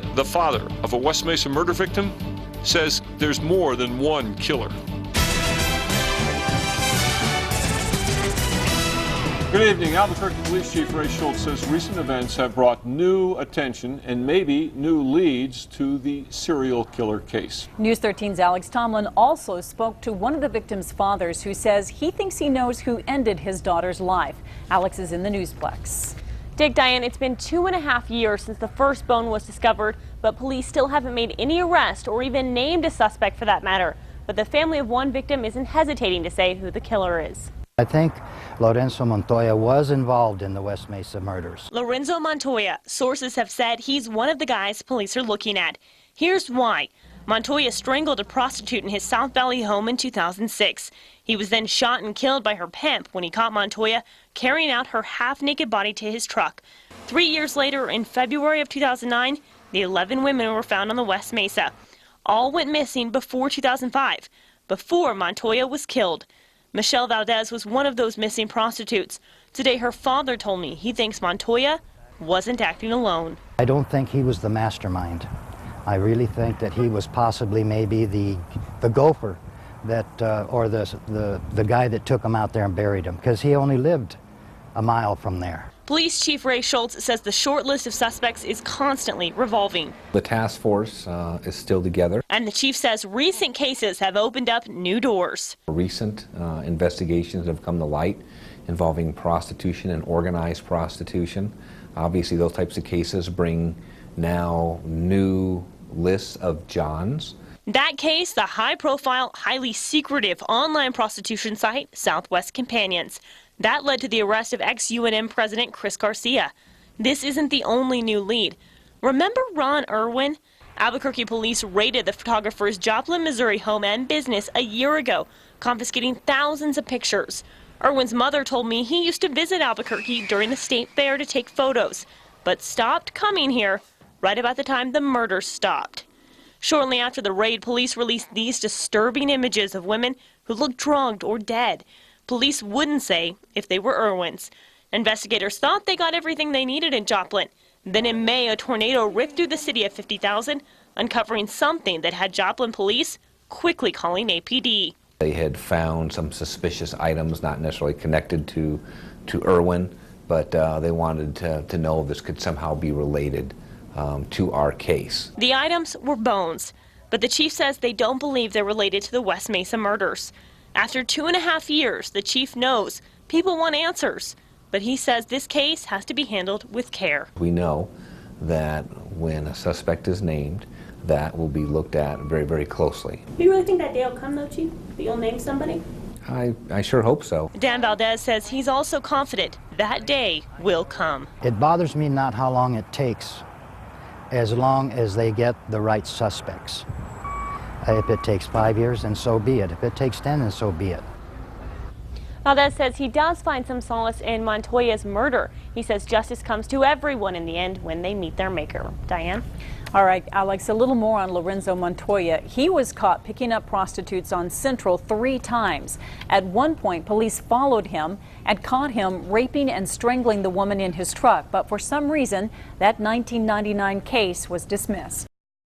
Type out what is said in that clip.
The father of a West Mesa murder victim says there's more than one killer. Good evening. Albuquerque Police Chief Ray Schultz says recent events have brought new attention and maybe new leads to the serial killer case. News 13's Alex Tomlin also spoke to one of the victim's fathers who says he thinks he knows who ended his daughter's life. Alex is in the Newsplex. Dick, Diane, it's been 2.5 years since the first bone was discovered, but police still haven't made any arrest or even named a suspect for that matter. But the family of one victim isn't hesitating to say who the killer is. I think Lorenzo Montoya was involved in the West Mesa murders. Lorenzo Montoya, sources have said he's one of the guys police are looking at. Here's why. Montoya strangled a prostitute in his South Valley home in 2006. He was then shot and killed by her pimp when he caught Montoya carrying out her half-naked body to his truck. 3 years later, in February of 2009, the 11 women were found on the West Mesa. All went missing before 2005, before Montoya was killed. Michelle Valdez was one of those missing prostitutes. Today, her father told me he thinks Montoya wasn't acting alone. I don't think he was the mastermind. I really think that he was possibly maybe the gopher that, or the guy that took him out there and buried him, because he only lived a mile from there. Police Chief Ray Schultz says the short list of suspects is constantly revolving. The task force is still together. And the chief says recent cases have opened up new doors. Recent investigations have come to light involving prostitution and organized prostitution. Obviously, those types of cases bring now new lists of Johns. That case, the high-profile, highly secretive online prostitution site, Southwest Companions. That led to the arrest of ex-UNM President Chris Garcia. This isn't the only new lead. Remember Ron Irwin? Albuquerque police raided the photographer's Joplin, Missouri home and business a year ago, confiscating thousands of pictures. Irwin's mother told me he used to visit Albuquerque during the state fair to take photos, but stopped coming here right about the time the murders stopped. Shortly after the raid, police released these disturbing images of women who looked drugged or dead. Police wouldn't say if they were Irwins. Investigators thought they got everything they needed in Joplin. Then in May, a tornado ripped through the city of 50,000, uncovering something that had Joplin police quickly calling APD. They had found some suspicious items, not necessarily connected to Irwin, but they wanted to know if this could somehow be related to our case. The items were bones, but the chief says they don't believe they're related to the West Mesa murders. After 2.5 years, the chief knows people want answers, but he says this case has to be handled with care. We know that when a suspect is named, that will be looked at very, very closely. Do you really think that day will come, though, Chief? That you'll name somebody? I sure hope so. Dan Valdez says he's also confident that day will come. It bothers me not how long it takes, as long as they get the right suspects. If it takes 5 years, then so be it. If it takes 10, then so be it. Valdez says he does find some solace in Montoya's murder. He says justice comes to everyone in the end when they meet their maker. Diane? All right, Alex, a little more on Lorenzo Montoya. He was caught picking up prostitutes on Central 3 times. At one point, police followed him and caught him raping and strangling the woman in his truck. But for some reason, that 1999 case was dismissed.